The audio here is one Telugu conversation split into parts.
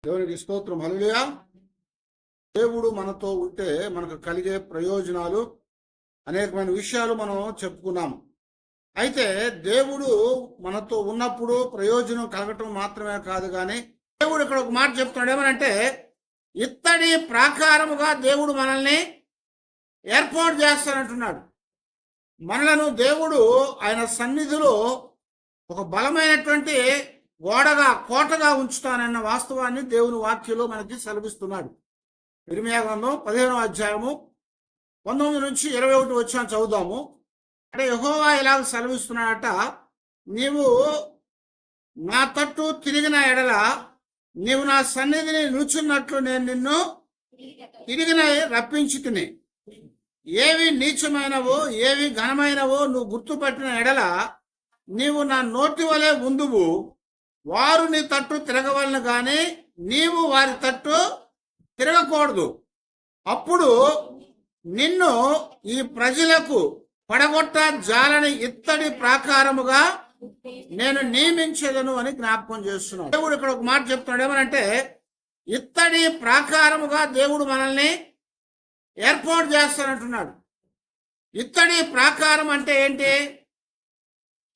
దేవునికి స్తోత్రం. హల్లెలూయా. దేవుడు మనతో ఉంటే మనకు కలిగే ప్రయోజనాలు అనేకమైన విషయాలు మనం చెప్పుకున్నాము. అయితే దేవుడు మనతో ఉన్నప్పుడు ప్రయోజనం కలగటం మాత్రమే కాదు, కానీ దేవుడు ఇక్కడ ఒక మాట చెప్తున్నాడు. ఏమనంటే, ఇత్తడి ప్రాకారముగా దేవుడు మనల్ని ఏర్పాటు చేస్తానంటున్నాడు. మనలను దేవుడు ఆయన సన్నిధిలో ఒక బలమైనటువంటి కోటగా ఉంచుతానన్న వాస్తవాన్ని దేవుని వాక్యంలో మనకి సెలవిస్తున్నాడు. ఇర్మీయా గ్రంథం 15వ అధ్యాయము 19 నుంచి 21 వచ్చిన చదువుదాము. అంటే యెహోవా ఇలాగ సెలవిస్తున్నాడట, నీవు నా తట్టు తిరిగిన ఎడల నీవు నా సన్నిధిని నిలుచున్నట్లు నేను నిన్ను తిరిగిన రప్పించి తిని, ఏవి నీచమైనవో ఏవి ఘనమైనవో నువ్వు గుర్తుపట్టిన ఎడల నీవు నా నోటి వలె ఉందువు. వారు నీ తట్టు తిరగవలను గాని నీవు వారి తట్టు తిరగకూడదు. అప్పుడు నిన్ను ఈ ప్రజలకు పడగొట్ట జాలని ఇత్తడి ప్రాకారముగా నేను నియమించేదను అని జ్ఞాపకం చేస్తున్నాడు. దేవుడు ఇక్కడ ఒక మాట చెప్తున్నాడు. ఏమనంటే, ఇత్తడి ప్రాకారముగా దేవుడు మనల్ని ఏర్పాటు చేస్తానంటున్నాడు. ఇత్తడి ప్రాకారం అంటే ఏంటి?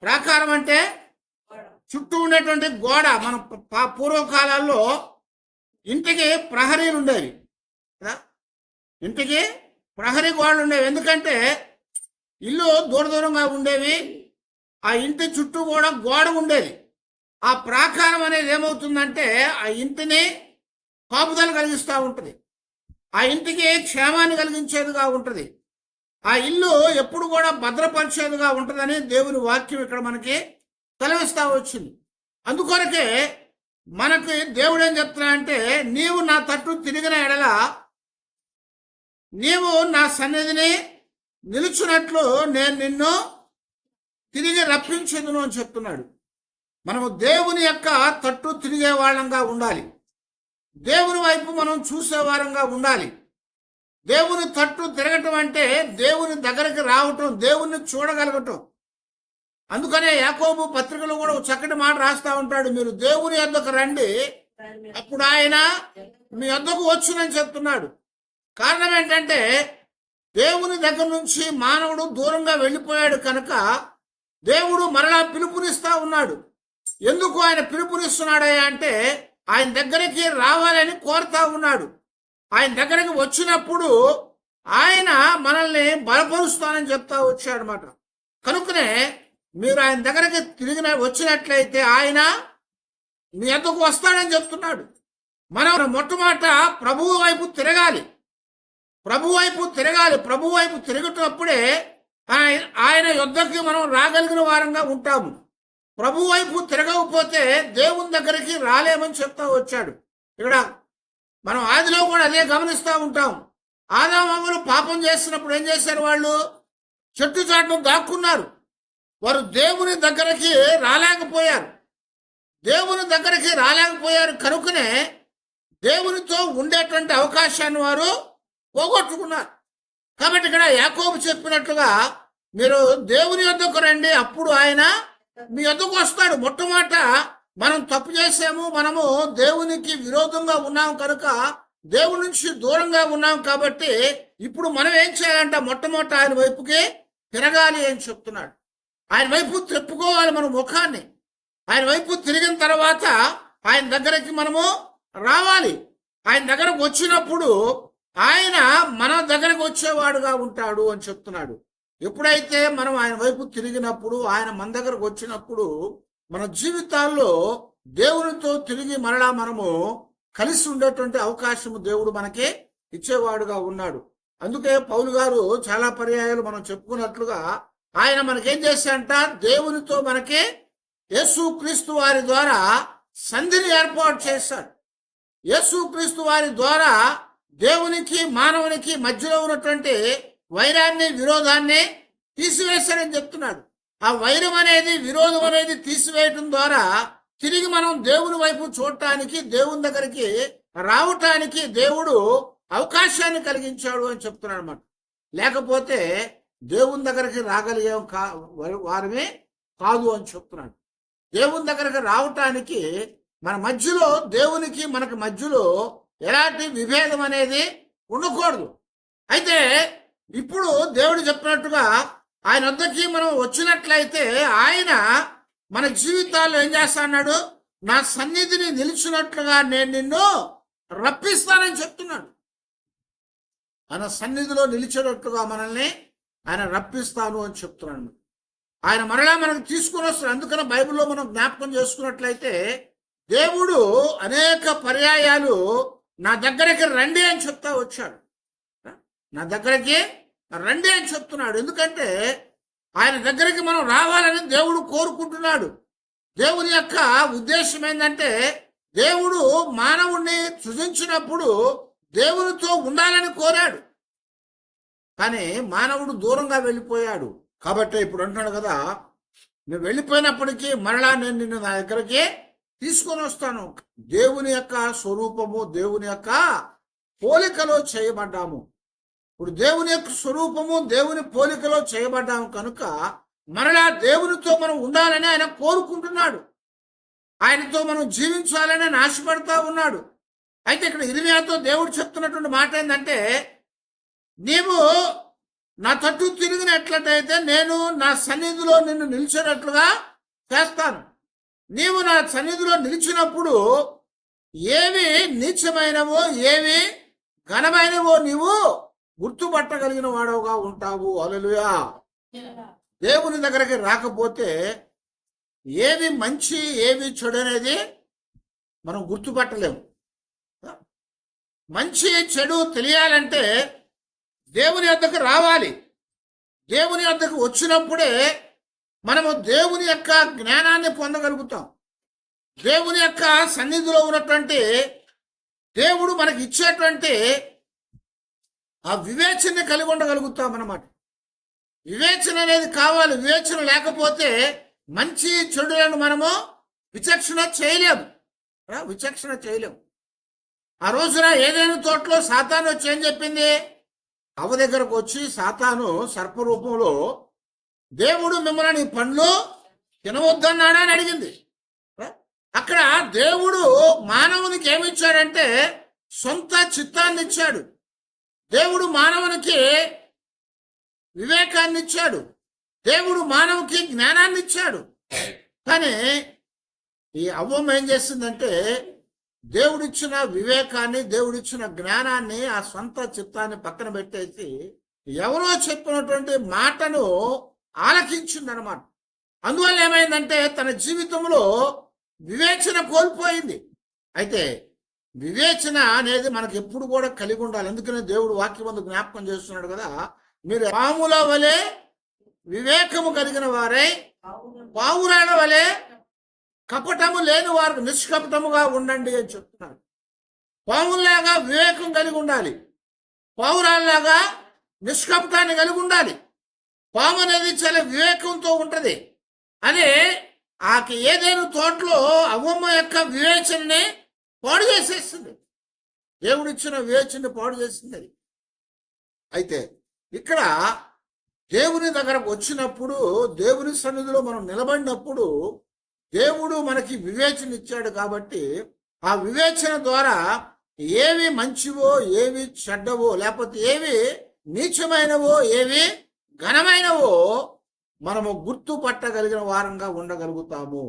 ప్రాకారం అంటే చుట్టూ ఉండేటువంటి గోడ. మన పూర్వకాలాల్లో ఇంటికి ప్రహరీలు ఉండేవి కదా, ఇంటికి ప్రహరీ గోడలు ఉండేవి. ఎందుకంటే ఇల్లు దూరంగా ఉండేవి, ఆ ఇంటి చుట్టూ కూడా గోడ ఉండేది. ఆ ప్రాకారం అనేది ఏమవుతుందంటే ఆ ఇంటిని కాపుదల కలిగిస్తూ ఉంటుంది, ఆ ఇంటికి క్షేమాన్ని కలిగించేదిగా ఉంటుంది, ఆ ఇల్లు ఎప్పుడు కూడా భద్రపరిచేదిగా ఉంటుందని దేవుని వాక్యం ఇక్కడ మనకి తలవిస్తా వచ్చింది. అందుకొరకే మనకి దేవుడు ఏం చెప్తున్నా అంటే, నీవు నా తట్టు తిరిగిన ఎడల నీవు నా సన్నిధిని నిలుచున్నట్లు నేను నిన్ను తిరిగి రప్పించేదును అని చెప్తున్నాడు. మనము దేవుని యొక్క తట్టు తిరిగే వాళ్ళంగా ఉండాలి, దేవుని వైపు మనం చూసేవారంగా ఉండాలి. దేవుని తట్టు తిరగటం అంటే దేవుని దగ్గరికి రావటం, దేవుణ్ణి చూడగలగటం. అందుకనే యాకోబు పత్రికలో కూడా ఒక చక్కటి మాట రాస్తా ఉంటాడు, మీరు దేవుని యొద్దకు రండి, అప్పుడు ఆయన మీ యొద్దకు వచ్చునని చెప్తున్నాడు. కారణం ఏంటంటే, దేవుని దగ్గర నుంచి మానవుడు దూరంగా వెళ్ళిపోయాడు కనుక దేవుడు మరలా పిలుపునిస్తా ఉన్నాడు. ఎందుకు ఆయన పిలుపునిస్తున్నాడయ్యా అంటే, ఆయన దగ్గరికి రావాలని కోరుతా ఉన్నాడు. ఆయన దగ్గరికి వచ్చినప్పుడు ఆయన మనల్ని బలపరుస్తానని చెప్తా వచ్చాడు అన్నమాట. కనుకనే మీరు ఆయన దగ్గరికి వచ్చినట్లయితే ఆయన మీ వద్దకు వస్తాడని చెప్తున్నాడు. మనం మొట్టమొదట ప్రభువు వైపు తిరగాలి, ప్రభు వైపు తిరుగుతున్నప్పుడే ఆయన యొద్దకి మనం రాగలిగిన వారంగా ఉంటాము. ప్రభు వైపు తిరగకపోతే దేవుని దగ్గరికి రాలేమని చెప్తా వచ్చాడు. ఇక్కడ మనం ఆదిలో కూడా అదే గమనిస్తూ ఉంటాం. ఆదాము హవ్వలు పాపం చేస్తున్నప్పుడు ఏం చేశారు? వాళ్ళు చెట్టు చాటును దాక్కున్నారు. వారు దేవుని దగ్గరికి రాలేకపోయారు కనుకనే దేవునితో ఉండేటువంటి అవకాశాన్ని వారు పోగొట్టుకున్నారు. కాబట్టి ఇక్కడ యాకోబు చెప్పినట్లుగా మీరు దేవుని యొద్దకు రండి, అప్పుడు ఆయన మీ యొద్దకు వస్తాడు. మొట్టమొదట మనం తప్పు చేసాము, మనము దేవునికి విరోధంగా ఉన్నాం కనుక దేవుని నుంచి దూరంగా ఉన్నాం. కాబట్టి ఇప్పుడు మనం ఏం చేయాలంట? మొట్టమొదట ఆయన వైపుకి తిరగాలి అని చెప్తున్నాడు. ఆయన వైపు తిప్పుకోవాలి మన ముఖాన్ని. ఆయన వైపు తిరిగిన తర్వాత ఆయన దగ్గరికి మనము రావాలి. ఆయన దగ్గరకు వచ్చినప్పుడు ఆయన మన దగ్గరకు వచ్చేవాడుగా ఉంటాడు అని చెప్తున్నాడు. ఎప్పుడైతే మనం ఆయన వైపు తిరిగినప్పుడు, ఆయన మన దగ్గరకు వచ్చినప్పుడు మన జీవితాల్లో దేవునితో తిరిగి మరలా మనము కలిసి ఉండేటువంటి అవకాశము దేవుడు మనకి ఇచ్చేవాడుగా ఉన్నాడు. అందుకే పౌలు గారు చాలా పర్యాయాలు మనం చెప్పుకున్నట్లుగా ఆయన మనకేం చేశాడంట? దేవునితో మనకి యేసుక్రీస్తు వారి ద్వారా సంధిని ఏర్పాటు చేశాడు. యేసుక్రీస్తు వారి ద్వారా దేవునికి మానవునికి మధ్యలో ఉన్నటువంటి వైరాన్ని, విరోధాన్ని తీసివేశారని చెప్తున్నాడు. ఆ వైరం అనేది, విరోధం అనేది తీసివేయటం ద్వారా తిరిగి మనం దేవుని వైపు చూడటానికి, దేవుని దగ్గరికి రావటానికి దేవుడు అవకాశాన్ని కలిగించాడు అని చెప్తున్నాడు అన్నమాట. లేకపోతే దేవుని దగ్గరికి రాగలిగే వారమే కాదు అని చెప్తున్నాడు. దేవుని దగ్గరికి రావటానికి మన మధ్యలో దేవునికి మనకు మధ్యలో ఎలాంటి విభేదం అనేది ఉండకూడదు. అయితే ఇప్పుడు దేవుడు చెప్పినట్టుగా ఆయన వద్దకి మనం వచ్చినట్లయితే ఆయన మన జీవితాల్లో ఏం చేస్తా అన్నాడు? నా సన్నిధిని నిలిచినట్లుగా నేను నిన్ను రప్పిస్తానని చెప్తున్నాడు. ఆయన సన్నిధిలో నిలిచేటట్లుగా మనల్ని ఆయన రప్పిస్తాను అని చెప్తున్నాడు. ఆయన మరలా మనకు తీసుకుని వస్తాడు. అందుకని బైబిల్లో మనం జ్ఞాపకం చేసుకున్నట్లయితే దేవుడు అనేక పర్యాయాలు నా దగ్గరికి రండి అని చెప్తా వచ్చాడు. నా దగ్గరికి రండి అని చెప్తున్నాడు. ఎందుకంటే ఆయన దగ్గరికి మనం రావాలని దేవుడు కోరుకుంటున్నాడు. దేవుని యొక్క ఉద్దేశం ఏంటంటే దేవుడు మానవుణ్ణి సృజించినప్పుడు దేవునితో ఉండాలని కోరాడు. కానీ మానవుడు దూరంగా వెళ్ళిపోయాడు. కాబట్టి ఇప్పుడు అంటున్నాడు కదా, నువ్వు వెళ్ళిపోయినప్పటికీ మరలా నేను నిన్ను నా దగ్గరికి తీసుకొని వస్తాను. దేవుని యొక్క స్వరూపము, దేవుని యొక్క పోలికలో చేయబడ్డాము. ఇప్పుడు దేవుని యొక్క స్వరూపము, దేవుని పోలికలో చేయబడ్డాము కనుక మరలా దేవునితో మనం ఉండాలని ఆయన కోరుకుంటున్నాడు. ఆయనతో మనం జీవించాలని ఆయన ఆశపడతా ఉన్నాడు. అయితే ఇక్కడ ఇర్మీయాతో దేవుడు చెప్తున్నటువంటి మాట ఏంటంటే, నీవు నా తట్టు తిరిగినట్లయితే నేను నా సన్నిధిలో నిన్ను నిలిచేటట్లుగా చేస్తాను. నీవు నా సన్నిధిలో నిలిచినప్పుడు ఏవి నీచమైనవో ఏవి ఘనమైనవో నీవు గుర్తుపట్టగలిగిన వాడవుగా ఉంటావు. హల్లెలూయా. దేవుని దగ్గరికి రాకపోతే ఏవి మంచి ఏవి చెడు అనేది మనం గుర్తుపట్టలేము. మంచి చెడు తెలియాలంటే దేవుని వద్దకు రావాలి. దేవుని వద్దకు వచ్చినప్పుడే మనము దేవుని యొక్క జ్ఞానాన్ని పొందగలుగుతాం. దేవుని యొక్క సన్నిధిలో ఉన్నటువంటి దేవుడు మనకి ఇచ్చేటువంటి ఆ వివేచనని కలిగి ఉండగలుగుతాం అన్నమాట. వివేచన అనేది కావాలి. వివేచన లేకపోతే మంచి చెడులను మనము విచక్షణ చేయలేము. ఆ రోజున ఏదైనా తోటలో సాతాను వచ్చి ఏం చెప్పింది? అవ్వ దగ్గరకు వచ్చి సాతాను సర్పరూపంలో దేవుడు మిమ్మల్ని పండ్లు తినవద్దన్నాడా అని అడిగింది. అక్కడ దేవుడు మానవునికి ఏమిచ్చాడంటే సొంత చిత్తాన్ని ఇచ్చాడు. దేవుడు మానవునికి వివేకాన్ని ఇచ్చాడు. దేవుడు మానవుకి జ్ఞానాన్ని ఇచ్చాడు. కానీ ఈ అవ్వం ఏం చేసిందంటే దేవుడిచ్చిన వివేకాన్ని, దేవుడిచ్చిన జ్ఞానాన్ని, ఆ సొంత చిత్తాన్ని పక్కన పెట్టేసి ఎవరో చెప్పినటువంటి మాటను ఆలకించిందనమాట. అందువల్ల ఏమైందంటే తన జీవితంలో వివేచన కోల్పోయింది. అయితే వివేచన అనేది మనకు ఎప్పుడు కూడా కలిగి ఉండాలి. అందుకనే దేవుడు వాక్యమందు జ్ఞాపకం చేస్తున్నాడు కదా, మీరు పాముల వలె వివేకము కలిగిన వారై పావురాల వలె కపటము లేని వారు నిష్కపటముగా ఉండండి అని చెప్తున్నారు. పాముల్లాగా వివేకం కలిగి ఉండాలి. పావురాల్లాగా నిష్కపటాన్ని కలిగి ఉండాలి. పాము అనేది చాలా వివేకంతో ఉంటది. అదే ఆకి ఏదైనా తోటలో అవ్వమ్మ యొక్క వివేచనని పాడు చేసేస్తుంది. దేవుడిచ్చిన వివేచనని పాడు చేస్తుంది అది. అయితే ఇక్కడ దేవుని దగ్గరకు వచ్చినప్పుడు, దేవుని సన్నిధిలో మనం నిలబడినప్పుడు దేవుడు మనకి వివేచన ఇచ్చాడు. కాబట్టి ఆ వివేచన ద్వారా ఏవి మంచివో ఏవి చెడ్డవో, లేకపోతే ఏవి నీచమైనవో ఏవి ఘనమైనవో మనము గుర్తుపట్టగలిగిన వారంగా ఉండగలుగుతాము.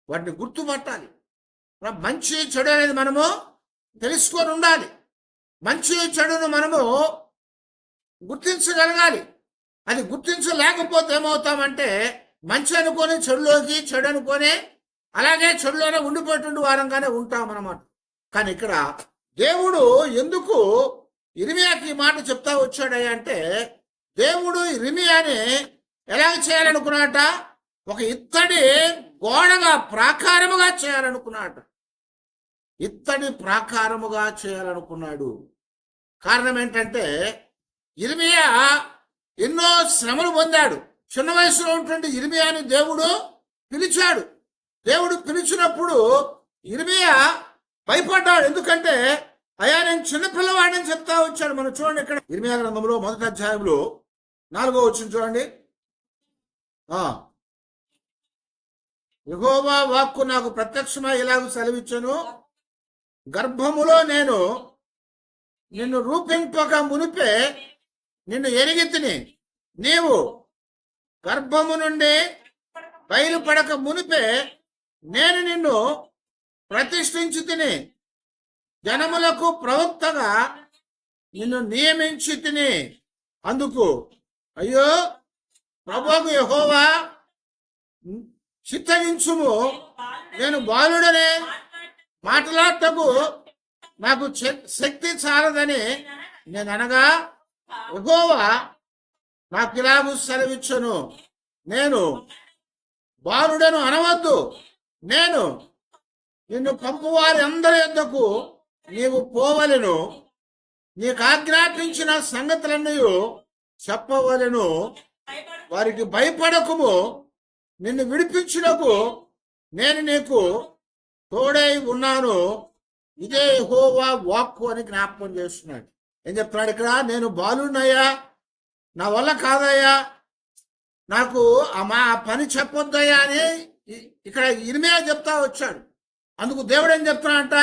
వాటిని గుర్తుపట్టాలి. మంచి చెడు అనేది మనము తెలుసుకొని ఉండాలి. మంచి చెడును మనము గుర్తించగలగాలి. అది గుర్తించలేకపోతే ఏమవుతామంటే మంచి అనుకొని చెడులోకి, చెడు అనుకొని అలాగే చెడులోనే ఉండిపోయేటువంటి వారంగానే ఉంటామన్నమాట. కానీ ఇక్కడ దేవుడు ఎందుకు ఇర్మీయాకి ఈ మాట చెప్తా వచ్చాడయ్యా అంటే, దేవుడు ఇర్మీయాని ఎలా చేయాలనుకున్నాట? ఒక ఇత్తడి గోడగా ప్రాకారముగా చేయాలనుకున్నాడు. ఇత్తడి ప్రాకారముగా చేయాలనుకున్నాడు. కారణం ఏంటంటే ఇర్మీయా ఎన్నో శ్రమలు పొందాడు. చిన్న వయసులో ఉన్నటువంటి ఇర్మీయాని దేవుడు పిలిచాడు. దేవుడు పిలిచినప్పుడు ఇర్మీయా భయపడ్డాడు. ఎందుకంటే అయ్యా నేను చిన్నపిల్లవాడని చెప్తా వచ్చాడు. మనం చూడండి ఇక్కడ ఇర్మీయా గ్రంథంలో 1వ అధ్యాయంలో 4వ వచనం చూడండి. యెహోవా వాక్కు నాకు ప్రత్యక్షమై ఇలాగ సెలవిచ్చెను, గర్భములో నేను నిన్ను రూపింపక మునిపే నిన్ను ఎరిగితిని. నీవు గర్భము నుండి బయలుపడక మునిపే నేను నిన్ను ప్రతిష్ఠించి తిని, జనములకు ప్రవక్తగా నిన్ను నియమించి తిని. అందుకు అయ్యో ప్రభువు యెహోవా, చిత్తగించుము, నేను బాలుడనే మాట్లాడటకు నాకు శక్తి చాలదని నేను అనగా, యెహోవా నాకు ఇలాగూ సెలవిచ్చును, నేను బాలుడను అనవద్దు, నేను నిన్ను పంపువారి అందరి యొద్దకు నీవు పోవలెను, నీకు ఆజ్ఞాపించిన సంగతులన్నీ చెప్పవలెను, వారికి భయపడకుము, నిన్ను విడిపించుటకు నేను నీకు తోడై ఉన్నాను. ఇదే యెహోవా వాక్కు అని జ్ఞాపకం చేస్తున్నాడు. ఏం చెప్తున్నాడు ఇక్కడ? నేను బాలుడినయ్యా, నా వల్ల కాదయ్యా, నాకు మా పని చెప్పొద్దయ్యా అని ఇక్కడ ఇర్మియా చెప్తా వచ్చాడు. అందుకు దేవుడు ఏం చెప్తున్నాడంట?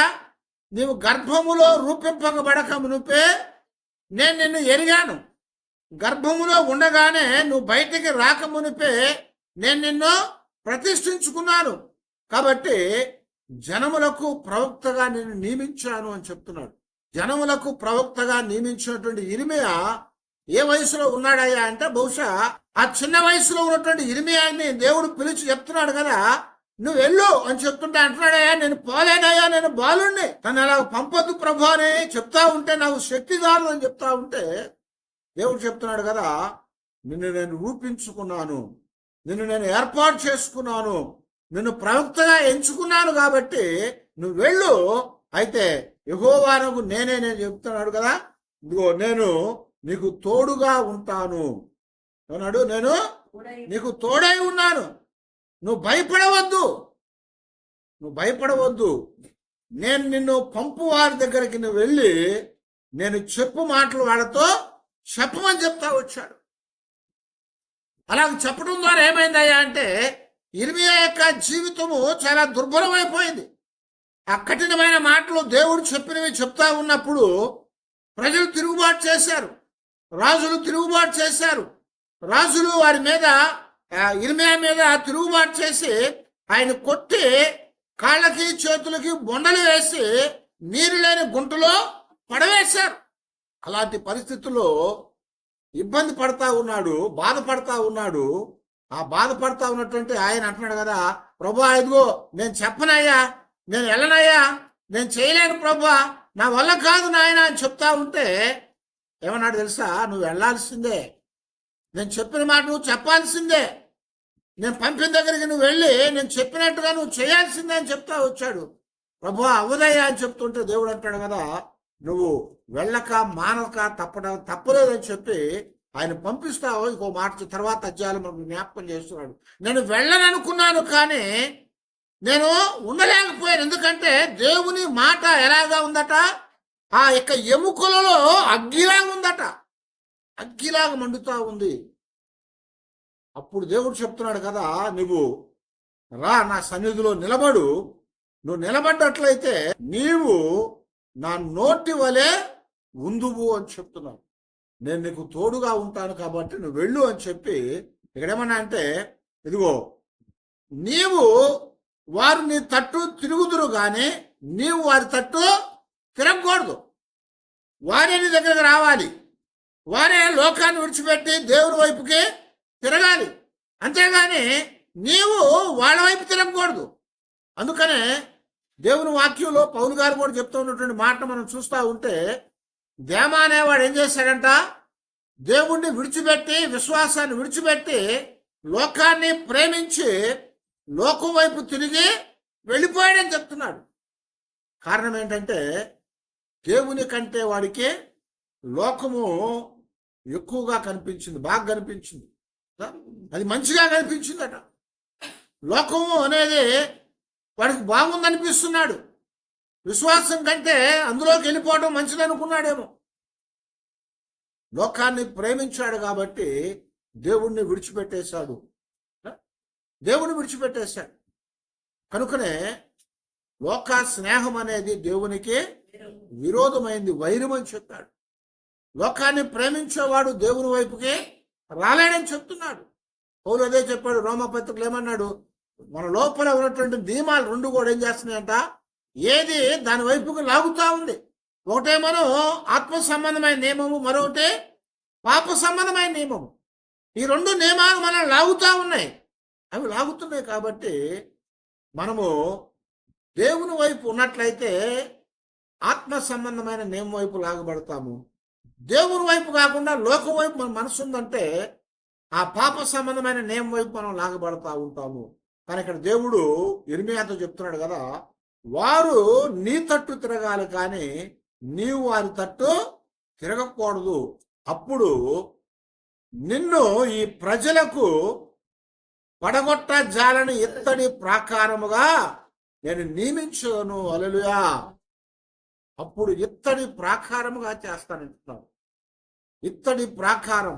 నీవు గర్భములో రూపింపబడక మునుపే నేను నిన్ను ఎరిగాను, గర్భములో ఉండగానే నువ్వు బయటికి రాక మునిపే నేను నిన్ను ప్రతిష్ఠించుకున్నాను, కాబట్టి జనములకు ప్రవక్తగా నేను నియమించాను అని చెప్తున్నాడు. జనములకు ప్రవక్తగా నియమించినటువంటి ఇర్మియా ఏ వయసులో ఉన్నాడయ్యా అంటే, బహుశా ఆ చిన్న వయసులో ఉన్నటువంటి ఇర్మియాని దేవుడు పిలిచి చెప్తున్నాడు కదా, నువ్వు వెళ్ళు అని చెప్తుంటే అంటున్నాడయ్యా, నేను పోలేనయ్యా, నేను బాలుణ్ణి, తను అలా పంపొద్దు ప్రభు అని చెప్తా ఉంటే, నాకు శక్తి కాదు అని చెప్తా ఉంటే దేవుడు చెప్తున్నాడు కదా, నిన్ను నేను రూపించుకున్నాను, నిన్ను నేను ఏర్పాటు చేసుకున్నాను, నిన్ను ప్రవక్తగా ఎంచుకున్నాను, కాబట్టి నువ్వు వెళ్ళు. అయితే యెహోవానకు నేను చెప్తున్నాడు కదా, ఇదిగో నేను నీకు తోడుగా ఉంటాను అన్నాడు, నేను నీకు తోడై ఉన్నాను, నువ్వు భయపడవద్దు, నువ్వు భయపడవద్దు, నేను నిన్ను పంపు వారి దగ్గరికి నువ్వు వెళ్ళి నేను చెప్పు మాటలు వాళ్ళతో చెప్పమని చెప్తా వచ్చాడు. అలా చెప్పడం ద్వారా ఏమైందయ్యా అంటే, ఇర్మియా యొక్క జీవితము చాలా దుర్భరమైపోయింది. ఆ కఠినమైన మాటలు దేవుడు చెప్పినవి చెప్తా ఉన్నప్పుడు ప్రజలు తిరుగుబాటు చేశారు, రాజులు తిరుగుబాటు చేశారు. రాజులు వారి మీద, ఇర్మియా మీద తిరుగుబాటు చేసి ఆయన కొట్టి కాళ్ళకి చేతులకి బొండలు వేసి నీరు లేని గుంటలో పడవేశారు. అలాంటి పరిస్థితుల్లో ఇబ్బంది పడతా ఉన్నాడు, బాధపడతా ఉన్నాడు. ఆ బాధపడతా ఉన్నటువంటి ఆయన అంటున్నాడు కదా, ప్రభా ఇదిగో నేను చెప్పనయ్యా, నేను వెళ్ళనయ్యా, నేను చేయలేను ప్రభా, నా వల్ల కాదు నాయన అని చెప్తా ఉంటే ఏమన్నాడు తెలుసా? నువ్వు వెళ్ళాల్సిందే, నేను చెప్పిన మాట నువ్వు చెప్పాల్సిందే, నేను పంపిన దగ్గరికి నువ్వు వెళ్ళి నేను చెప్పినట్టుగా నువ్వు చేయాల్సిందే అని చెప్తా వచ్చాడు. ప్రభు అవ్వదయ్యా అని చెప్తుంటే దేవుడు అంటాడు కదా, నువ్వు వెళ్ళక మానక తప్పలేదని చెప్పి ఆయన పంపిస్తావు. ఇంకో మాట తర్వాత అధ్యాయాలు మనకు జ్ఞాపకం చేస్తున్నాడు. నేను వెళ్ళననుకున్నాను కానీ నేను ఉండలేకపోయాను, ఎందుకంటే దేవుని మాట ఎలాగా ఉందట, ఆ యొక్క ఎముకలలో అగ్గిలాగా ఉందట, అగ్గిలాగా మండుతా ఉంది. అప్పుడు దేవుడు చెప్తున్నాడు కదా, నువ్వు రా నా సన్నిధిలో నిలబడు, నువ్వు నిలబడ్డట్లయితే నీవు నా నోటి వలె ఉందువు అని చెప్తున్నాను, నేను నీకు తోడుగా ఉంటాను కాబట్టి నువ్వు వెళ్ళు అని చెప్పి ఇక్కడేమన్నా అంటే, ఇదిగో నీవు వారు నీ తట్టు తిరుగుదురు కానీ నీవు వారి తట్టు తిరగకూడదు, వారే నీ దగ్గరకు రావాలి, వారే లోకాన్ని విడిచిపెట్టి దేవుని వైపుకి తిరగాలి, అంతేగాని నీవు వాళ్ళ వైపు తిరగకూడదు. అందుకనే దేవుని వాక్యంలో పౌలు గారు కూడా చెప్తూ ఉన్నటువంటి మాట మనం చూస్తూ ఉంటే, దేమా అనేవాడు ఏం చేశాడంట, దేవుణ్ణి విడిచిపెట్టి విశ్వాసాన్ని విడిచిపెట్టి లోకాన్ని ప్రేమించి లోకం వైపు తిరిగి వెళ్ళిపోయాడని చెప్తున్నాడు. కారణం ఏంటంటే దేవుని కంటే వాడికి లోకము ఎక్కువగా కనిపించింది, బాగా కనిపించింది, అది మంచిగా కనిపించిందట. లోకము అనేది వాడికి బాగుందనిపిస్తున్నాడు, విశ్వాసం కంటే అందులోకి వెళ్ళిపోవడం మంచిది అనుకున్నాడేమో. లోకాన్ని ప్రేమించాడు కాబట్టి దేవుణ్ణి విడిచిపెట్టేశాడు, దేవుని విడిచిపెట్టేశాడు. కనుకనే లోక స్నేహం అనేది దేవునికి విరోధమైంది, వైరం అని చెప్పాడు. లోకాన్ని ప్రేమించేవాడు దేవుని వైపుకి రాలేడని చెప్తున్నాడు. పౌలు అదే చెప్పాడు. రోమపత్రికలు ఏమన్నాడు? మన లోపల ఉన్నటువంటి నియమాలు రెండు కూడా ఏం చేస్తున్నాయంట? ఏది దాని వైపుకి లాగుతా ఉంది. ఒకటేమో ఆత్మ సంబంధమైన నియమము, మరొకటి పాప సంబంధమైన నియమము. ఈ రెండు నియమాలు మనం లాగుతా ఉన్నాయి. అవి లాగుతున్నాయి కాబట్టి మనము దేవుని వైపు ఉన్నట్లయితే ఆత్మ సంబంధమైన నియమం వైపు లాగబడతాము. దేవుని వైపు కాకుండా లోకం వైపు మన మనసు ఉందంటే ఆ పాప సంబంధమైన నియమం వైపు మనం లాగబడతా ఉంటాము. కానీ ఇక్కడ దేవుడు ఇర్మీయాతో చెప్తున్నాడు కదా, వారు నీ తట్టు తిరగాలి కానీ నీవు వారి తట్టు తిరగకూడదు. అప్పుడు నిన్ను ఈ ప్రజలకు పడగొట్ట జాలని ఇత్తడి ప్రాకారముగా నేను నియమించాను. హల్లెలూయా. అప్పుడు ఇత్తడి ప్రాకారముగా చేస్తానంటున్నాను. ఇత్తడి ప్రాకారం.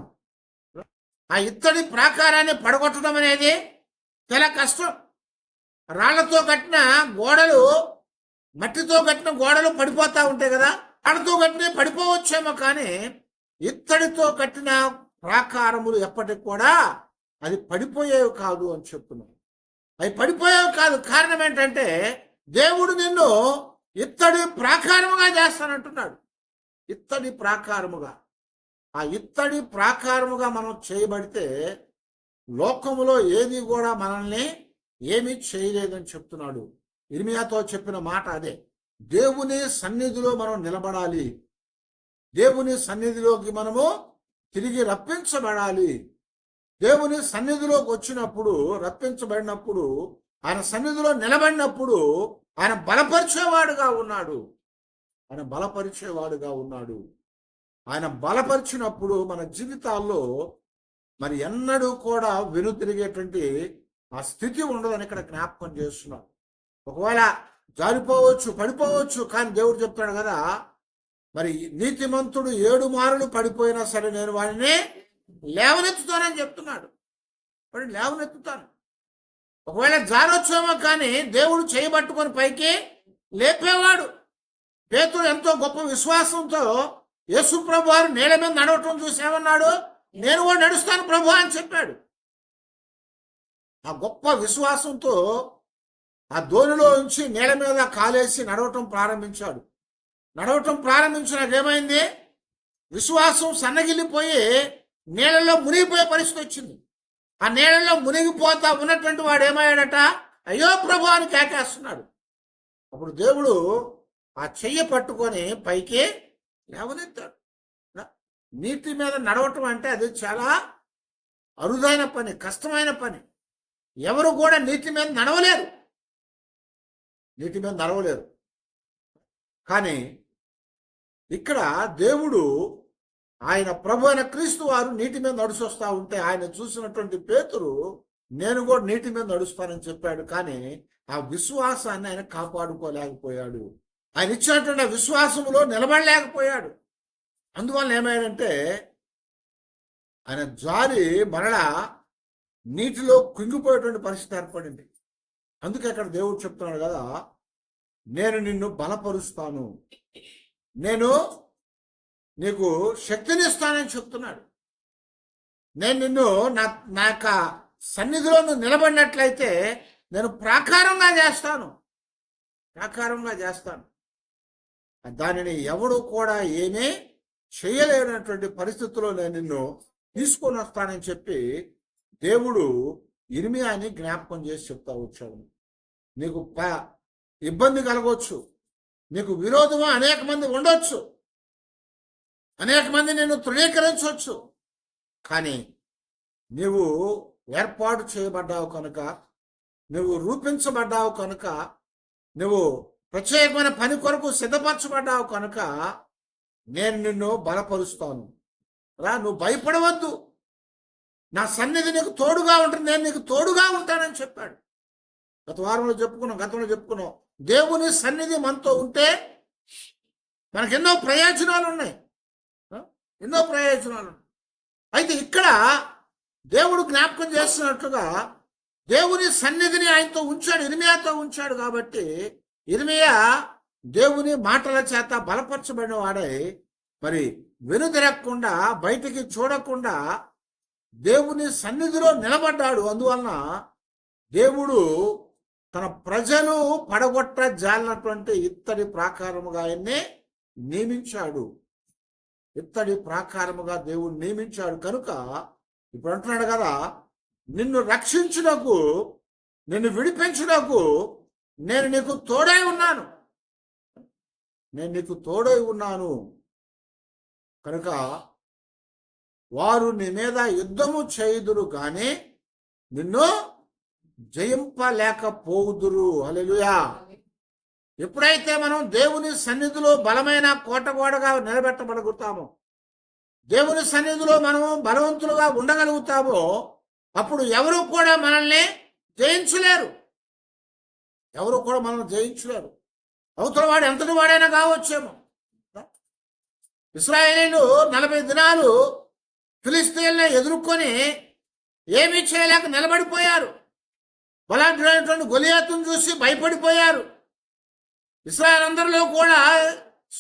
ఆ ఇత్తడి ప్రాకారాన్ని పడగొట్టడం అనేది చాలా కష్టం. రాళ్లతో కట్టిన గోడలు, మట్టితో కట్టిన గోడలు పడిపోతా ఉంటాయి కదా. రాళ్లతో కట్టిన పడిపోవచ్చేమో, కానీ ఇత్తడితో కట్టిన ప్రాకారములు ఎప్పటికి కూడా అది పడిపోయేవి కాదు అని చెప్తున్నాను. అవి పడిపోయేవి కాదు. కారణం ఏంటంటే దేవుడు నిన్ను ఇత్తడి ప్రాకారముగా చేస్తానంటున్నాడు. ఇత్తడి ప్రాకారముగా. ఆ ఇత్తడి ప్రాకారముగా మనం చేయబడితే లోకములో ఏది కూడా మనల్ని ఏమీ చేయలేదని చెప్తున్నాడు. ఇర్మీయాతో చెప్పిన మాట అదే. దేవుని సన్నిధిలో మనం నిలబడాలి. దేవుని సన్నిధిలోకి మనము తిరిగి రప్పించబడాలి. దేవుని సన్నిధిలోకి వచ్చినప్పుడు, రప్పించబడినప్పుడు, ఆయన సన్నిధిలో నిలబడినప్పుడు ఆయన బలపరిచేవాడుగా ఉన్నాడు. ఆయన బలపరిచేవాడుగా ఉన్నాడు. ఆయన బలపరిచినప్పుడు మన జీవితాల్లో మరి ఎన్నడూ కూడా వెనుతిరిగేటువంటి ఆ స్థితి ఉండదని ఇక్కడ జ్ఞాపకం చేస్తున్నాం. ఒకవేళ జారిపోవచ్చు, పడిపోవచ్చు, కానీ దేవుడు చెప్తాడు కదా, మరి నీతిమంతుడు 7 మారులు పడిపోయినా సరే నేను వాడిని లేవనెత్తుతానని చెప్తున్నాడు. వాడిని లేవనెత్తుతాను. ఒకవేళ జారొచ్చేమో కానీ దేవుడు చేయబట్టుకొని పైకి లేపేవాడు. పేతురు ఎంతో గొప్ప విశ్వాసంతో యేసు ప్రభు వారు నీళ్ళ మీద నడవటం చూసేమన్నాడు, నేను కూడా నడుస్తాను ప్రభు అని చెప్పాడు. ఆ గొప్ప విశ్వాసంతో ఆ ధోనిలో నుంచి నీళ్ళ మీద కాలేసి నడవటం ప్రారంభించాడు. నడవటం ప్రారంభించినాక ఏమైంది? విశ్వాసం సన్నగిల్లిపోయి నీళ్ళలో మునిగిపోయే పరిస్థితి వచ్చింది. ఆ నీళ్ళలో మునిగిపోతా ఉన్నటువంటి వాడు ఏమయ్యాడట? అయ్యో ప్రభు అని కేకేస్తున్నాడు. అప్పుడు దేవుడు ఆ చెయ్యి పట్టుకొని పైకి లేవనెత్తాడు. నీటి మీద నడవటం అంటే అది చాలా అరుదైన పని, కష్టమైన పని. ఎవరు కూడా నీటి మీద నడవలేరు. నీటి మీద నడవలేరు. కానీ ఇక్కడ దేవుడు, ఆయన ప్రభు అయిన క్రీస్తు వారు నీటి మీద నడుచొస్తా ఉంటే ఆయన చూసినటువంటి పేతురు నేను కూడా నీటి మీద నడుస్తానని చెప్పాడు. కానీ ఆ విశ్వాసాన్ని ఆయన కాపాడుకోలేకపోయాడు. ఆయన ఇచ్చినటువంటి ఆ విశ్వాసంలో నిలబడలేకపోయాడు. అందువల్ల ఏమైందంటే ఆయన జారి మరలా నీటిలో కుంగిపోయేటువంటి పరిస్థితి ఏర్పడింది. అందుకే అక్కడ దేవుడు చెప్తున్నాడు కదా, నేను నిన్ను బలపరుస్తాను, నేను నీకు శక్తినిస్తానని చెప్తున్నాడు. నేను నిన్ను నా యొక్క సన్నిధిలో నువ్వు నిలబడినట్లయితే నేను ప్రాకారంగా చేస్తాను, ప్రాకారంగా చేస్తాను. దానిని ఎవడు కూడా ఏమీ చేయలేనటువంటి పరిస్థితుల్లో నేను నిన్ను తీసుకొని వస్తానని చెప్పి దేవుడు ఇర్మీయాని జ్ఞాపకం చేసి చెప్తా వచ్చాడు. నీకు ఇబ్బంది కలగవచ్చు, నీకు విరోధము అనేక మంది ఉండొచ్చు, అనేక మంది నిన్ను తృణీకరించవచ్చు, కానీ నువ్వు ఏర్పాటు చేయబడ్డావు కనుక, నువ్వు రూపించబడ్డావు కనుక, నువ్వు ప్రత్యేకమైన పని కొరకు సిద్ధపరచబడ్డావు కనుక నేను నిన్ను బలపరుస్తాను. నువ్వు భయపడవద్దు, నా సన్నిధి నీకు తోడుగా ఉంటుంది, నేను నీకు తోడుగా ఉంటానని చెప్పాడు. గతంలో చెప్పుకున్నాం దేవుని సన్నిధి మనతో ఉంటే మనకు ఎన్నో ప్రయోజనాలు ఉన్నాయి, ఎన్నో ప్రయోజనాలు. అయితే ఇక్కడ దేవుడు జ్ఞాపకం చేస్తున్నట్లుగా దేవుని సన్నిధిని ఆయనతో ఉంచాడు, ఇర్మియాతో ఉంచాడు. కాబట్టి ఇర్మియా దేవుని మాటల చేత బలపరచబడిన వాడై మరి వెనుదిరగకుండా బయటికి చూడకుండా దేవుని సన్నిధిలో నిలబడ్డాడు. అందువలన దేవుడు తన ప్రజలు పడగొట్ట జాలినటువంటి ఇత్తడి ప్రాకారముగా ఆయన్ని నియమించాడు. ఇత్తడి ప్రాకారముగా దేవుడు నియమించాడు. కనుక ఇప్పుడు అంటున్నాడు కదా, నిన్ను రక్షించుటకు, నిన్ను విడిపించుటకు నేను నీకు తోడై ఉన్నాను, నేను నీకు తోడై ఉన్నాను. కనుక వారు నీ మీద యుద్ధము చేయుదురు గాని నిన్ను జయింపలేకపోదురు. హల్లెలూయా. ఎప్పుడైతే మనం దేవుని సన్నిధిలో బలమైన కోటగోడగా నిలబెట్టబడుగుతామో, దేవుని సన్నిధిలో మనము బలవంతులుగా ఉండగలుగుతామో, అప్పుడు ఎవరు కూడా మనల్ని జయించలేరు. ఎవరు కూడా మనల్ని జయించలేరు. అవతల వాడు ఎంతటి వాడైనా కావచ్చేమో. ఇశ్రాయేలీయులు 40 దినాలు ఫిలిష్తీయుల్ని ఎదుర్కొని ఏమీ చేయలేక నిలబడిపోయారు. బలాఢ్యుడైనటువంటి గొలియాతును చూసి భయపడిపోయారు. ఇశ్రాయేలు అందరిలో కూడా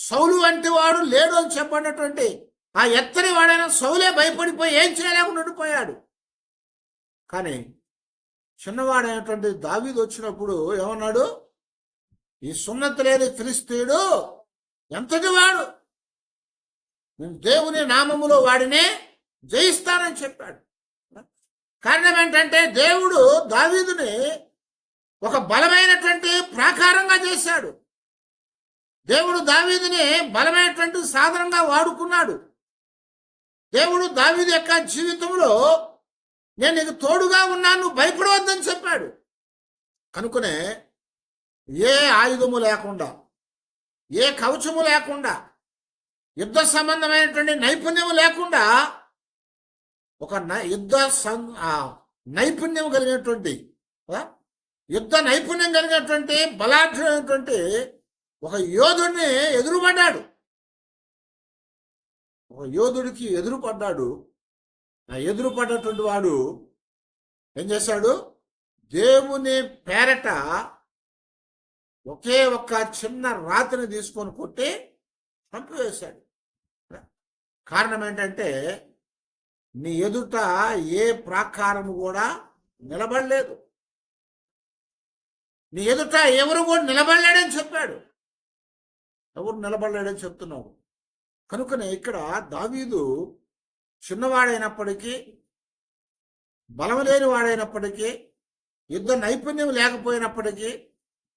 సౌలు వంటి వాడు లేడు అని చెప్పినటువంటి ఆ ఎత్తని వాడైన సౌలే భయపడిపోయి ఏం చేయలేకుండా ఉండిపోయాడు. కానీ చిన్నవాడైనటువంటి దావీదు వచ్చినప్పుడు ఏమన్నాడు? ఈ సున్నతి లేని ఫిలిష్తీయుడు ఎంతటి వాడు, నేను దేవుని నామములో వాడినే జయిస్తానని చెప్పాడు. కారణం ఏంటంటే దేవుడు దావీదుని ఒక బలమైనటువంటి ప్రాకారంగా చేశాడు. దేవుడు దావీదుని బలమైనటువంటి సాధనంగా వాడుకున్నాడు. దేవుడు దావీదు యొక్క జీవితంలో నేను నీకు తోడుగా ఉన్నాను, నువ్వు భయపడవద్దని చెప్పాడు. కనుకనే ఏ ఆయుధము లేకుండా, ఏ కవచము లేకుండా, యుద్ధ సంబంధమైనటువంటి నైపుణ్యము లేకుండా ఒక నైపుణ్యం కలిగినటువంటి, యుద్ధ నైపుణ్యం కలిగినటువంటి బలాఢ్యుడైనటువంటి ఒక యోధుడిని ఎదురుపడ్డాడు. ఒక యోధుడికి ఎదురుపడ్డాడు. ఆ ఎదురుపడ్డటువంటి వాడు ఏం చేశాడు? దేవుని పేరట ఒకే ఒక్క చిన్న రాతిని తీసుకొని కొట్టి చంపివేశాడు. కారణం ఏంటంటే నీ ఎదుట ఏ ప్రాకారము కూడా నిలబడలేదు, నీ ఎదుట ఎవరు కూడా నిలబడలేడని చెప్పాడు. ఎవరు నిలబడలేడని చెప్తున్నావు. కనుకనే ఇక్కడ దావీదు చిన్నవాడైనప్పటికీ, బలం లేని వాడైనప్పటికీ, యుద్ధ నైపుణ్యం లేకపోయినప్పటికీ,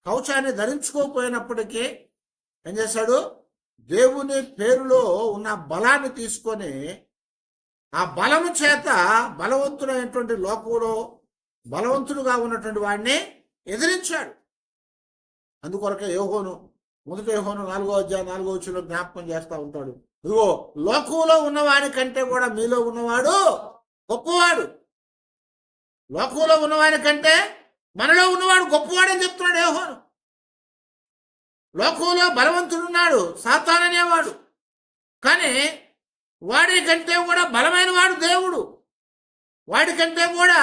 కవచాన్ని ధరించుకోకపోయినప్పటికీ ఏం చేశాడు? దేవుని పేరులో ఉన్న బలాన్ని తీసుకొని ఆ బలము చేత బలవంతుడైనటువంటి లోకంలో బలవంతుడుగా ఉన్నటువంటి వాడిని ఎదిరించాడు. అందుకొరకే యోహోను, 1 యోహోను 4వ అధ్యాయం 4వ వచనంలో జ్ఞాపకం చేస్తూ ఉంటాడు, ఇదిగో లోకంలో ఉన్నవాడి కంటే కూడా మీలో ఉన్నవాడు గొప్పవాడు. లోకంలో ఉన్నవాడి కంటే మనలో ఉన్నవాడు గొప్పవాడని చెప్తున్నాడు యోహోను. లోకంలో బలవంతుడున్నాడు, సాతాను అనేవాడు. కానీ వాడి కంటే కూడా బలమైన వాడు దేవుడు, వాడి కంటే కూడా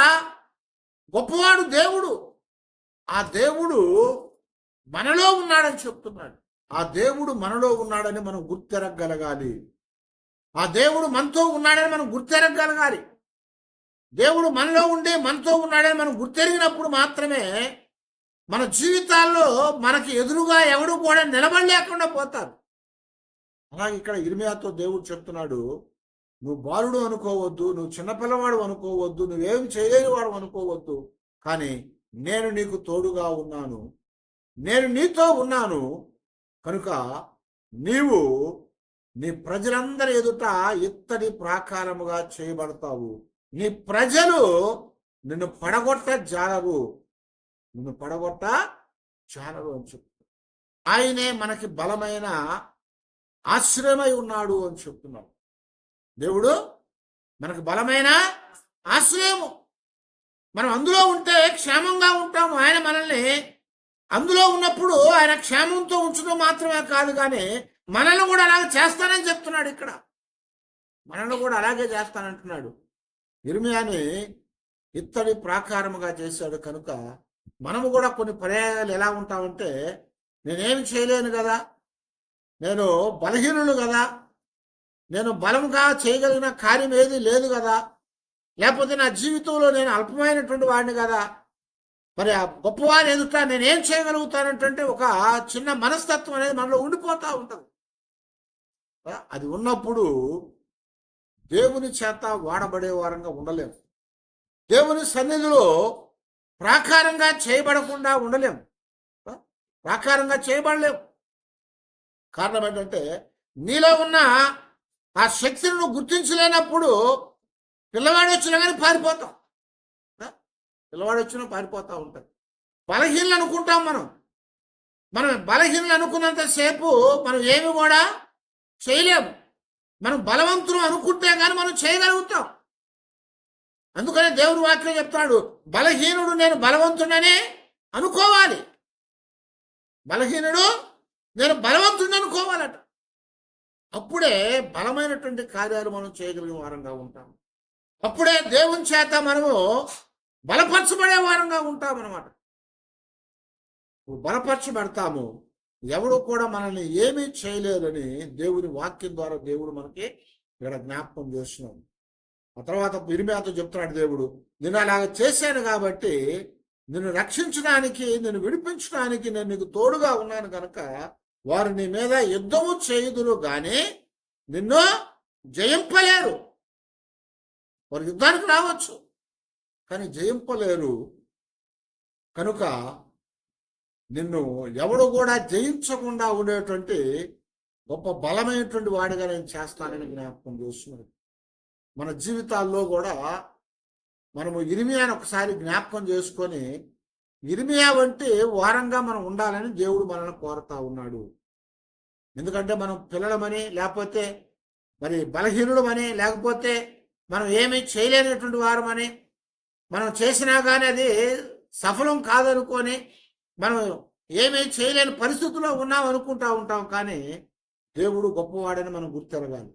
గొప్పవాడు దేవుడు. ఆ దేవుడు మనలో ఉన్నాడని చెప్తున్నాడు. ఆ దేవుడు మనలో ఉన్నాడని మనం గుర్తెరగలగాలి. ఆ దేవుడు మనతో ఉన్నాడని మనం గుర్తెరగలగాలి. దేవుడు మనలో ఉండి మనతో ఉన్నాడని మనం గుర్తెరిగినప్పుడు మాత్రమే మన జీవితాల్లో మనకి ఎదురుగా ఎవడు కూడా నిలబడలేకుండా పోతారు. అలాగే ఇక్కడ ఇర్మియాతో దేవుడు చెప్తున్నాడు, నువ్వు బాలుడు అనుకోవద్దు, నువ్వు చిన్నపిల్లవాడు అనుకోవద్దు, నువ్వేమి చేయలేని వాడు అనుకోవద్దు, కానీ నేను నీకు తోడుగా ఉన్నాను, నేను నీతో ఉన్నాను. కనుక నీవు నీ ప్రజలందరి ఎదుట ఇత్తడి ప్రాకారముగా చేయబడతావు. నీ ప్రజలు నిన్ను పడగొట్ట జాలరు, నిన్ను పడగొట్ట జాలరు అని చెప్తున్నాడు. ఆయనే మనకి బలమైన ఆశ్రయమై ఉన్నాడు అని చెప్తున్నాడు. దేవుడు మనకు బలమైన ఆశ్రయము. మనం అందులో ఉంటే క్షేమంగా ఉంటాము. ఆయన మనల్ని అందులో ఉన్నప్పుడు ఆయన క్షేమంతో ఉంచడం మాత్రమే కాదు, కానీ మనల్ని కూడా అలాగే చేస్తానని చెప్తున్నాడు. ఇక్కడ మనల్ని కూడా అలాగే చేస్తానంటున్నాడు. ఇర్మియాని ఇత్తడి ప్రాకారముగా చేశాడు కనుక మనము కూడా కొన్ని పర్యాయాలు ఎలా ఉంటామంటే, నేనేమి చేయలేను కదా, నేను బలహీనులు కదా, నేను బలంగా చేయగలిగిన కార్యం ఏది లేదు కదా, లేకపోతే నా జీవితంలో నేను అల్పమైనటువంటి వాడిని కదా, మరి ఆ గొప్పవారి ఎదుట నేనేం చేయగలుగుతానంటే ఒక చిన్న మనస్తత్వం అనేది మనలో ఉండిపోతూ ఉంటుంది. అది ఉన్నప్పుడు దేవుని చేత వాడబడే వారంగా ఉండలేము. దేవుని సన్నిధిలో ప్రాకారంగా చేయబడకుండా ఉండలేము, ప్రాకారంగా చేయబడలేము. కారణం ఏంటంటే, నీలో ఉన్న ఆ శక్తిని నువ్వు గుర్తించలేనప్పుడు పిల్లవాడు వచ్చినా కానీ పారిపోతాం, పిల్లవాడు వచ్చినా పారిపోతూ ఉంటాం. బలహీనలు అనుకుంటాం మనం బలహీనలు అనుకున్నంతసేపు మనం ఏమి కూడా చేయలేము. మనం బలవంతులు అనుకుంటే కానీ మనం చేయగలుగుతాం. అందుకనే దేవుని వాక్యం చెప్తాడు, బలహీనుడు నేను బలవంతుడనే అనుకోవాలి, బలహీనుడు నేను బలవంతుడిని అనుకోవాలట. అప్పుడే బలమైనటువంటి కార్యాలు మనం చేయగలిగిన వారంగా ఉంటాం. అప్పుడే దేవుని చేత మనము బలపరచబడే వారంగా ఉంటాం అన్నమాట. బలపరచబడతాము. ఎవడు కూడా మనల్ని ఏమీ చేయలేదని దేవుని వాక్యం ద్వారా దేవుడు మనకి ఇక్కడ జ్ఞాపకం చేస్తున్నాడు. ఆ తర్వాత ఇర్మీయాతో చెప్తున్నాడు దేవుడు, నేను అలాగ చేశాను కాబట్టి, నిన్ను రక్షించడానికి, నిన్ను విడిపించడానికి నేను నీకు తోడుగా ఉన్నాను కనుక వారు నీ మీద యుద్ధము చేయుదురు గాని నిన్ను జయింపలేరు. వారు యుద్ధానికి రావచ్చు కానీ జయింపలేరు. కనుక నిన్ను ఎవడు కూడా జయించకుండా ఉండేటువంటి గొప్ప బలమైనటువంటి వాడిగా నేను చేస్తానని జ్ఞాపకం చేస్తున్నాడు. మన జీవితాల్లో కూడా మనము ఇర్మీయాను ఒకసారి జ్ఞాపకం చేసుకొని, ఇర్మీయా వంటి వారంగా మనం ఉండాలని దేవుడు మనల్ని కోరుతా ఉన్నాడు. ఎందుకంటే మనం పిల్లలమని, లేకపోతే మరి బలహీనులమని, లేకపోతే మనం ఏమీ చేయలేనటువంటి వారమని, మనం చేసినా కానీ అది సఫలం కాదనుకొని మనం ఏమీ చేయలేని పరిస్థితుల్లో ఉన్నాం అనుకుంటా ఉంటాం. కానీ దేవుడు గొప్పవాడని మనం గుర్తెరగాలి,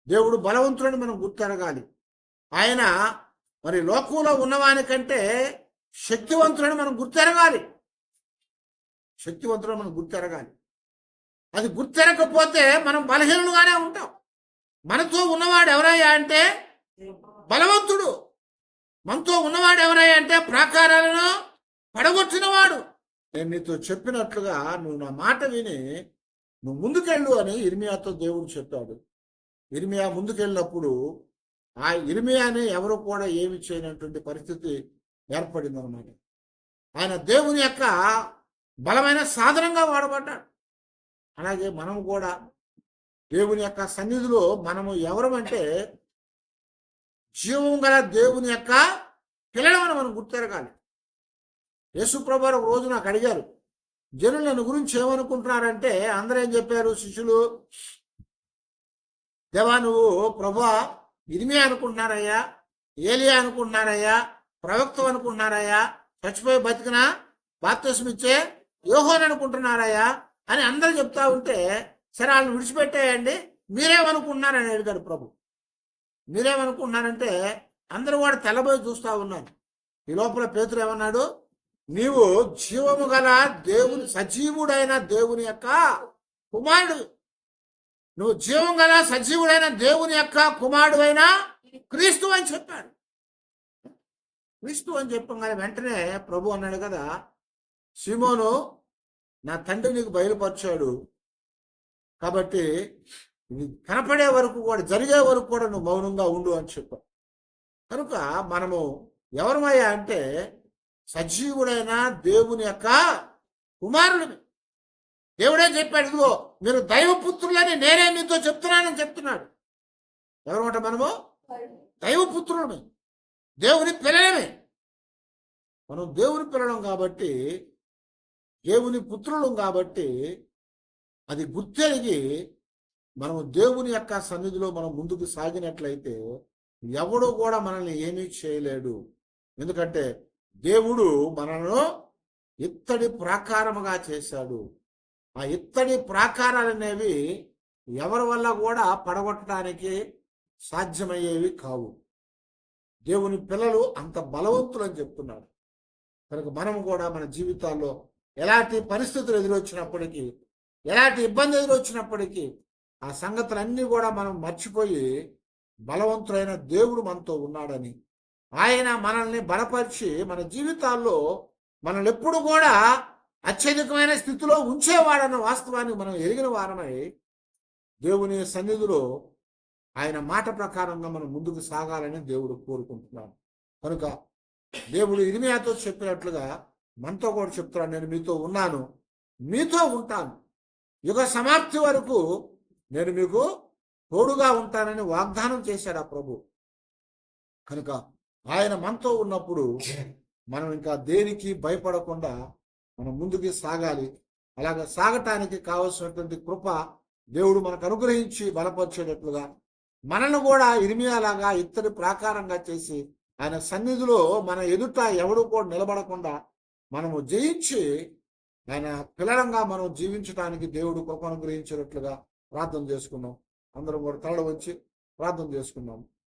దేవుడు బలవంతుడని మనం గుర్తెరగాలి. ఆయన మరి లోకంలో ఉన్నవానికంటే శక్తివంతుడని మనం గుర్తెరగాలి, శక్తివంతుడని మనం గుర్తెరగాలి. అది గుర్తెరగకపోతే మనం బలహీనులుగానే ఉంటాం. మనతో ఉన్నవాడు ఎవరయ్యా అంటే బలవంతుడు, మనతో ఉన్నవాడు ఎవరయ్యా అంటే ప్రాకారాలను పడగొట్టినవాడు. నేను నీతో చెప్పినట్లుగా నువ్వు నా మాట విని నువ్వు ముందుకెళ్ళు అని ఇర్మీయాతో దేవుడు చెప్పాడు. ఇర్మీయా ముందుకెళ్ళినప్పుడు ఆ ఇర్మీయాని ఎవరు కూడా ఏమి చేయనటువంటి పరిస్థితి ఏర్పడింది అన్నమాట. ఆయన దేవుని యొక్క బలమైన సాధనంగా వాడబడ్డాడు. అలాగే మనం కూడా దేవుని యొక్క సన్నిధిలో మనము ఎవరమంటే జీవం గల దేవుని యొక్క పిల్లలమని మనం గుర్తెరగాలి. యేసుప్రభు ఒక రోజు నాకు అడిగారు, జనులు నన్ను గురించి ఏమనుకుంటున్నారంటే, అందరూ ఏం చెప్పారు శిష్యులు, దేవా నువ్వు ప్రభువా ఇర్మీయా అనుకుంటున్నారయ్యా, ఏలియా అనుకుంటున్నారయ్యా, ప్రవక్త అనుకుంటున్నారయ్యా, చచ్చిపోయి బతికినా బాప్తిస్మం ఇచ్చే యోహోను అనుకుంటున్నారయ్యా అని అందరూ చెప్తా ఉంటే, సరే వాళ్ళని విడిచిపెట్టేయండి, మీరేమనుకుంటున్నారని అడిగాడు ప్రభు. మీరేమనుకుంటున్నారంటే అందరూ కూడా తెల్లబోయి చూస్తూ ఉన్నారు. ఈ లోపల పేతురు ఏమన్నాడు, నీవు జీవము గల దేవుని, సజీవుడైన దేవుని యొక్క కుమారుడు, నువ్వు జీవం గల సజీవుడైన దేవుని యొక్క కుమారుడు అయిన క్రీస్తు అని చెప్పాడు. క్రీస్తు అని చెప్పగానే వెంటనే ప్రభు అన్నాడు కదా, సీమోను నా తండ్రి నీకు బయలుపరిచాడు కాబట్టి కనపడే వరకు కూడా, జరిగే వరకు కూడా నువ్వు మౌనంగా ఉండు అని చెప్పాడు. కనుక మనము ఎవరమయ్యా అంటే సజీవుడైన దేవుని యొక్క కుమారుడిని. దేవుడే చెప్పాడు, ఇదిగో మీరు దైవపుత్రులని నేనే మీతో చెప్తున్నానని చెప్తున్నాడు. ఎవరమాట మనము దైవపుత్రులమే, దేవుని పిల్లలమే. మనం దేవుని పిల్లలం కాబట్టి, దేవుని పుత్రులం కాబట్టి అది గుర్తెరిగి మనము దేవుని యొక్క సన్నిధిలో మనం ముందుకు సాగినట్లయితే ఎవడు కూడా మనల్ని ఏమీ చేయలేడు. ఎందుకంటే దేవుడు మనను ఇత్తడి ప్రాకారముగా చేశాడు. ఆ ఇత్తడి ప్రాకారాలు అనేవి ఎవరి వల్ల కూడా పడగొట్టడానికి సాధ్యమయ్యేవి కావు. దేవుని పిల్లలు అంత బలవంతులు అని చెప్తున్నాడు. కనుక మనము కూడా మన జీవితాల్లో ఎలాంటి పరిస్థితులు ఎదురొచ్చినప్పటికీ, ఎలాంటి ఇబ్బంది ఎదురొచ్చినప్పటికీ ఆ సంగతులన్నీ కూడా మనం మర్చిపోయి బలవంతుడైన దేవుడు మనతో ఉన్నాడని, ఆయన మనల్ని బలపరిచి మన జీవితాల్లో మనల్ని ఎప్పుడు కూడా అత్యధికమైన స్థితిలో ఉంచేవాడన్న వాస్తవాన్ని మనం ఎరిగిన వారమై దేవుని సన్నిధిలో ఆయన మాట ప్రకారంగా మనం ముందుకు సాగాలని దేవుడు కోరుకుంటున్నాడు. కనుక దేవుడు ఇర్మీయాతో చెప్పినట్లుగా మనతో కూడా చెప్తున్నాడు, నేను మీతో ఉన్నాను, మీతో ఉంటాను, యుగ సమాప్తి వరకు నేను మీకు తోడుగా ఉంటానని వాగ్దానం చేశాడు ఆ ప్రభు. కనుక ఆయన మనతో ఉన్నప్పుడు మనం ఇంకా దేనికి భయపడకుండా మనం ముందుకు సాగాలి. అలాగ సాగటానికి కావలసినటువంటి కృప దేవుడు మనకు అనుగ్రహించి బలపరిచేటట్లుగా మనల్ని కూడా ఇర్మీయాలాగా ఇత్తడి ప్రాకారంగా చేసి ఆయన సన్నిధిలో మన ఎదుట ఎవడు కూడా నిలబడకుండా మనము జయించి ఆయన పిల్లలంగా మనం జీవించడానికి దేవుడు కృప అనుగ్రహించేటట్లుగా ప్రార్థన చేసుకున్నాం. అందరం కూడా తలలు వచ్చి ప్రార్థన చేసుకున్నాం.